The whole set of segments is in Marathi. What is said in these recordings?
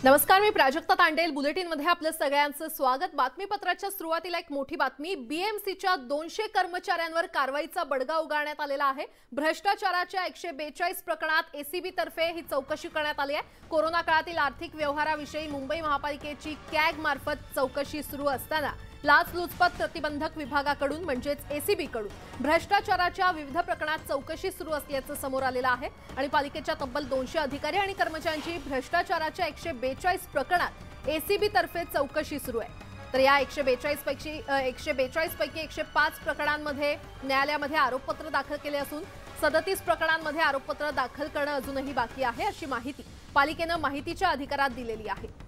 नमस्कार, मी प्राजक्ता तांडेल. बुलेटिनमध्ये आपलं सगळ्यांचं स्वागत. बातमीपत्राच्या सुरुवातीला एक मोठी बातमी. बीएमसीच्या 200 कर्मचाऱ्यांवर कारवाईचा बडगा उगारण्यात आलेला आहे. भ्रष्टाचाराच्या 142 प्रकरणात एसीबी तर्फे ही चौकशी करण्यात आली आहे. कोरोना काळातील आर्थिक व्यवहाराविषयी मुंबई महापालिकेची कॅग मार्फत चौकशी सुरू असताना लाचलुचपत प्रतिबंधक विभागाकडून म्हणजेच एसीबी कडून भ्रष्टाचाराच्या विविध प्रकरणात चौकशी सुरू असल्याचं समोर आलेलं आहे आणि पालिकेच्या तब्बल 200 अधिकारी आणि कर्मचाऱ्यांची भ्रष्टाचाराच्या 142 प्रकरणात एसीबी तर्फे चौकशी सुरू आहे। तर या 142 पैकी 105 प्रकरणांमध्ये न्यायालयामध्ये आरोपपत्र दाखल केले असून 37 प्रकरणांमध्ये आरोपपत्र दाखल करणं अजूनही बाकी आहे, अशी माहिती पालिकेनं माहितीच्या अधिकारात दिलेली आहे।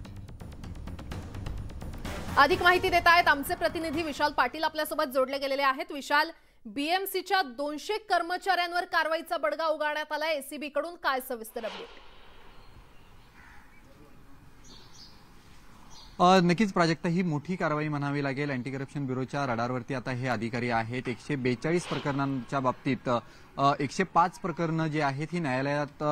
अधिक माहिती देत आहेत आमचे प्रतिनिधी विशाल पाटील आपल्यासोबत जोडले गेलेले आहेत। विशाल, बीएमसीच्या 200 कर्मचाऱ्यांवर कारवाईचा बडगा उगारण्यात आला, एसीबी कडून काय सविस्तर अपडेट? नक्कीच प्राजक्ता, ही मोठी कारवाई म्हणावी लागेल। अँटी करप्शन ब्युरोच्या रडारवरती आता हे अधिकारी आहेत। 142 प्रकरणांच्या बाबतीत 105 प्रकरणं जे आहेत ही न्यायालयात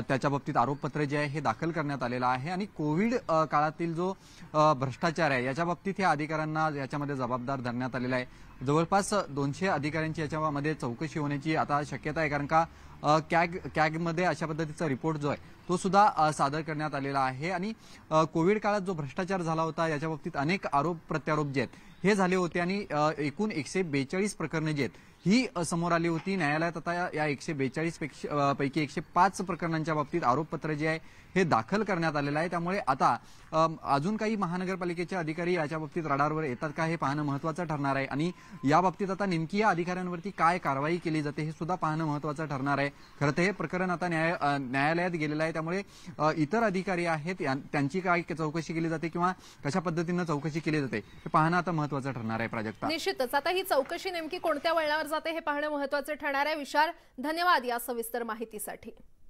त्याच्या बाबतीत आरोपपत्र जे आहे हे दाखल करण्यात आलेलं आहे आणि कोविड काळातील जो भ्रष्टाचार आहे याच्या बाबतीत या अधिकाऱ्यांना याच्यामध्ये जबाबदार धरण्यात आलेला आहे। जवळपास 200 अधिकाऱ्यांची याच्यामध्ये चौकशी होण्याची आता शक्यता आहे, कारण का कॅगमध्ये अशा पद्धतीचा रिपोर्ट जो आहे तो सुद्धा सादर करण्यात आलेला आहे आणि कोविड काळात जो भ्रष्टाचार झाला होता याच्या बाबतीत अनेक आरोप प्रत्यारोप जे आहेत हे झाले होते आणि एकूण 142 प्रकरणे जी आहेत ही समोर आली होती। न्यायालयात आता या 142 पैकी 105 प्रकरणांच्या बाबतीत आरोपपत्र जे आहे हे दाखल करण्यात आलेलं आहे। त्यामुळे आता अजून काही महानगरपालिकेचे अधिकारी याच्या बाबतीत रडारवर येतात का हे पाहणं महत्त्वाचं ठरणार आहे आणि या बाबतीत आता नेमकी या अधिकाऱ्यांवरती काय कारवाई केली जाते हे सुद्धा पाहणं महत्त्वाचं ठरणार आहे। खरं तर हे प्रकरण आता न्यायालयात गेलेलं आहे, त्यामुळे इतर अधिकारी आहेत त्यांची काय चौकशी केली जाते किंवा कशा पद्धतीनं चौकशी केली जाते हे पाहणं आता महत्त्वाचं ठरणार आहे। प्राजक्ता, निश्चितच आता ही चौकशी नेमकी कोणत्या वळणावर जाते हे पाहणं महत्त्वाचं ठरणार आहे। विशाल, धन्यवाद या सविस्तर माहितीसाठी।